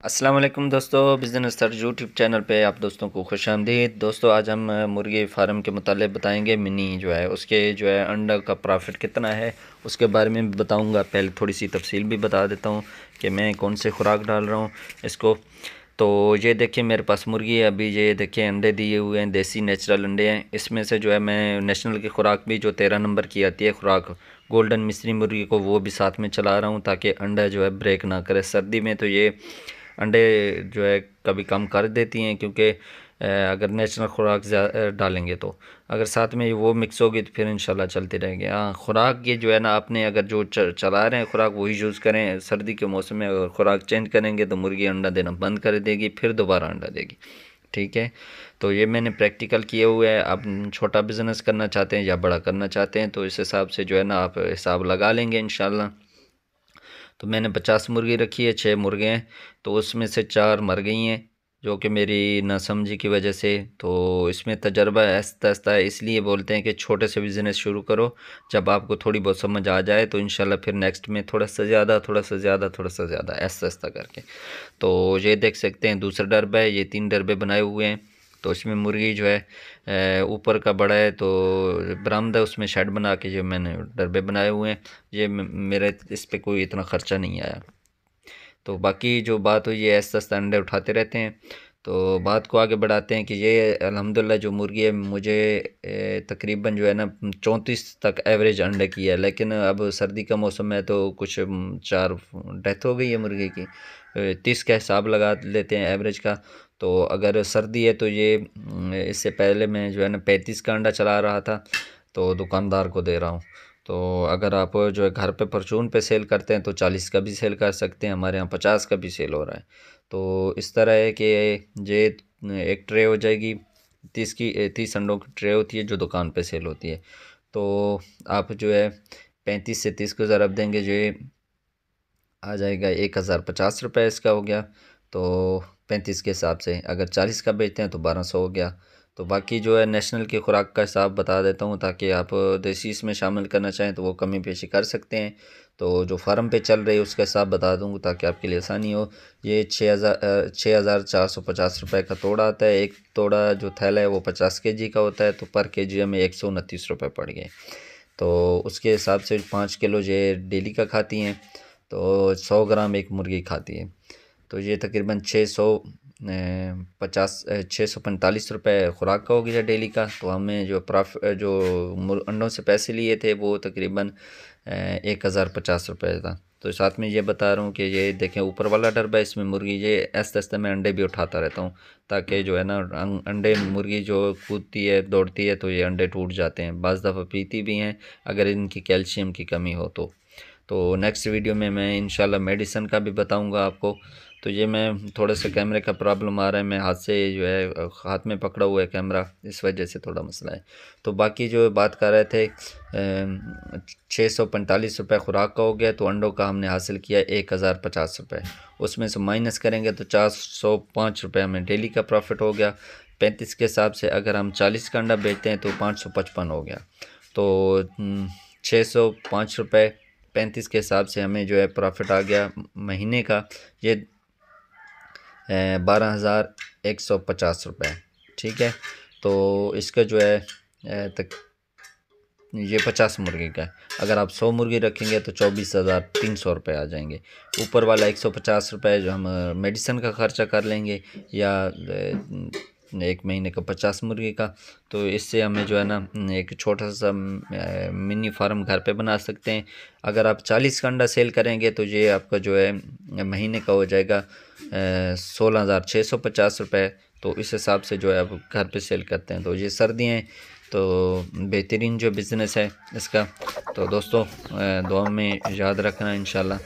अस्सलाम वालेकुम दोस्तों, बिज़नेस सर यूट्यूब चैनल पे आप दोस्तों को खुशामदीद। दोस्तों आज हम मुर्गी फार्म के मुतालिक बताएंगे। मिनी जो है उसके जो है अंडा का प्रॉफिट कितना है उसके बारे में भी बताऊंगा। पहले थोड़ी सी तफसील भी बता देता हूँ कि मैं कौन से खुराक डाल रहा हूँ इसको। तो ये देखिए मेरे पास मुर्गी है, अभी ये देखिए अंडे दिए हुए हैं, देसी नेचुरल अंडे हैं। इसमें से जो है मैं नेशनल की खुराक भी जो 13 नंबर की आती है खुराक गोल्डन मिस्री मुर्गी को, वो भी साथ में चला रहा हूँ ताकि अंडा जो है ब्रेक ना करे। सर्दी में तो ये अंडे जो है कभी कम कर देती हैं, क्योंकि अगर नेचुरल खुराक डालेंगे तो अगर साथ में वो मिक्स होगी तो फिर इंशाल्लाह चलती रहेगी। हाँ, खुराक ये जो है ना, आपने अगर जो चला रहे हैं खुराक वही यूज़ करें। सर्दी के मौसम में अगर खुराक चेंज करेंगे तो मुर्गी अंडा देना बंद कर देगी, फिर दोबारा अंडा देगी। ठीक है, तो ये मैंने प्रैक्टिकल किए हुए है। आप छोटा बिज़नेस करना चाहते हैं या बड़ा करना चाहते हैं तो इस हिसाब से जो है ना आप हिसाब लगा लेंगे इंशाल्लाह। तो मैंने 50 मुर्गी रखी है, 6 मुर्गे हैं, तो उसमें से 4 मर गई हैं जो कि मेरी नासमझी की वजह से। तो इसमें तजर्बा आहिस्ता आहिस्ता है, इसलिए बोलते हैं कि छोटे से बिज़नेस शुरू करो। जब आपको थोड़ी बहुत समझ आ जाए तो इंशाल्लाह फिर नेक्स्ट में थोड़ा सा ज़्यादा, थोड़ा सा ज़्यादा, थोड़ा सा ज़्यादा, आहिस्ता आहिस्ता करके। तो ये देख सकते हैं दूसरा डरबा है, ये 3 डरबे बनाए हुए हैं। तो इसमें मुर्गी जो है ऊपर का बड़ा है, तो बरामदा उसमें शेड बना के जो मैंने डरबे बनाए हुए हैं। ये मेरे इस पे कोई इतना ख़र्चा नहीं आया। तो बाकी जो बात हुई है, आहिस्ता आहिस्ता अंडे उठाते रहते हैं। तो बात को आगे बढ़ाते हैं कि ये अल्हम्दुलिल्लाह जो मुर्गी है मुझे तकरीबन जो है ना 34 तक एवरेज अंडे की है। लेकिन अब सर्दी का मौसम है तो कुछ 4 डेथ हो गई है मुर्गी की। 30 का हिसाब लगा लेते हैं एवरेज का। तो अगर सर्दी है तो ये इससे पहले मैं जो है ना 35 का अंडा चला रहा था, तो दुकानदार को दे रहा हूँ। तो अगर आप जो है घर पे परचून पे सेल करते हैं तो 40 का भी सेल कर सकते हैं, हमारे यहाँ 50 का भी सेल हो रहा है। तो इस तरह है कि ये एक ट्रे हो जाएगी, 30 अंडों की ट्रे होती है जो दुकान पे सेल होती है। तो आप जो है 35 से 30 को ज़रब देंगे, जो ये आ जाएगा 1050 रुपये इसका हो गया। तो 35 के हिसाब से अगर 40 का बेचते हैं तो 1200 हो गया। तो बाकी जो है नेशनल की खुराक का हिसाब बता देता हूँ ताकि आप देसी इसमें शामिल करना चाहें तो वो कमी पेशी कर सकते हैं। तो जो फार्म पे चल रही है उसका हिसाब बता दूँगा ताकि आपके लिए आसानी हो। ये 6,450 रुपये का तोड़ा आता है। एक तोड़ा जो थैला है वो 50 kg का होता है, तो पर kg हमें 129 रुपये पड़ गए। तो उसके हिसाब से 5 किलो ये डेली का खाती हैं, तो 100 ग्राम एक मुर्गी खाती है। तो ये तकरीबन 645 रुपये खुराक का हो गया डेली का। तो हमें जो अंडों से पैसे लिए थे वो तकरीबन 1050 रुपये था। तो साथ में ये बता रहा हूँ कि ये देखें ऊपर वाला डरबा, इसमें मुर्गी ये आहिस्ता आहिस्ता मैं अंडे भी उठाता रहता हूँ ताकि जो है ना अंडे, मुर्गी जो कूदती है दौड़ती है तो ये अंडे टूट जाते हैं, बाज़ दफ़ा पीती भी हैं अगर इनकी कैल्शियम की कमी हो तो नेक्स्ट वीडियो में मैं इंशाल्लाह मेडिसिन का भी बताऊंगा आपको। तो ये मैं थोड़ा सा कैमरे का प्रॉब्लम आ रहा है, मैं हाथ से जो है हाथ में पकड़ा हुआ है कैमरा, इस वजह से थोड़ा मसला है। तो बाकी जो बात कर रहे थे 645 रुपये खुराक का हो गया, तो अंडों का हमने हासिल किया 1050 रुपये। उसमें से माइनस करेंगे तो 405 रुपये हमें डेली का प्रॉफिट हो गया। 35 के हिसाब से अगर हम 40 का अंडा बेचते हैं तो 555 हो गया। तो 605 रुपये 35 के हिसाब से हमें जो है प्रॉफिट आ गया महीने का, ये 12,150 रुपये। ठीक है, तो इसका जो है तक ये 50 मुर्गी का है। अगर आप 100 मुर्गी रखेंगे तो 24,300 रुपये आ जाएंगे। ऊपर वाला 150 रुपये जो हम मेडिसिन का ख़र्चा कर लेंगे, या एक महीने का 50 मुर्गी का। तो इससे हमें जो है ना एक छोटा सा मिनी फार्म घर पे बना सकते हैं। अगर आप 40 का अंडा सेल करेंगे तो ये आपका जो है महीने का हो जाएगा 16,650 रुपये। तो इस हिसाब से जो है आप घर पे सेल करते हैं। तो ये सर्दियाँ हैं तो बेहतरीन जो बिज़नेस है इसका। तो दोस्तों दुआ में याद रखना इंशाल्लाह।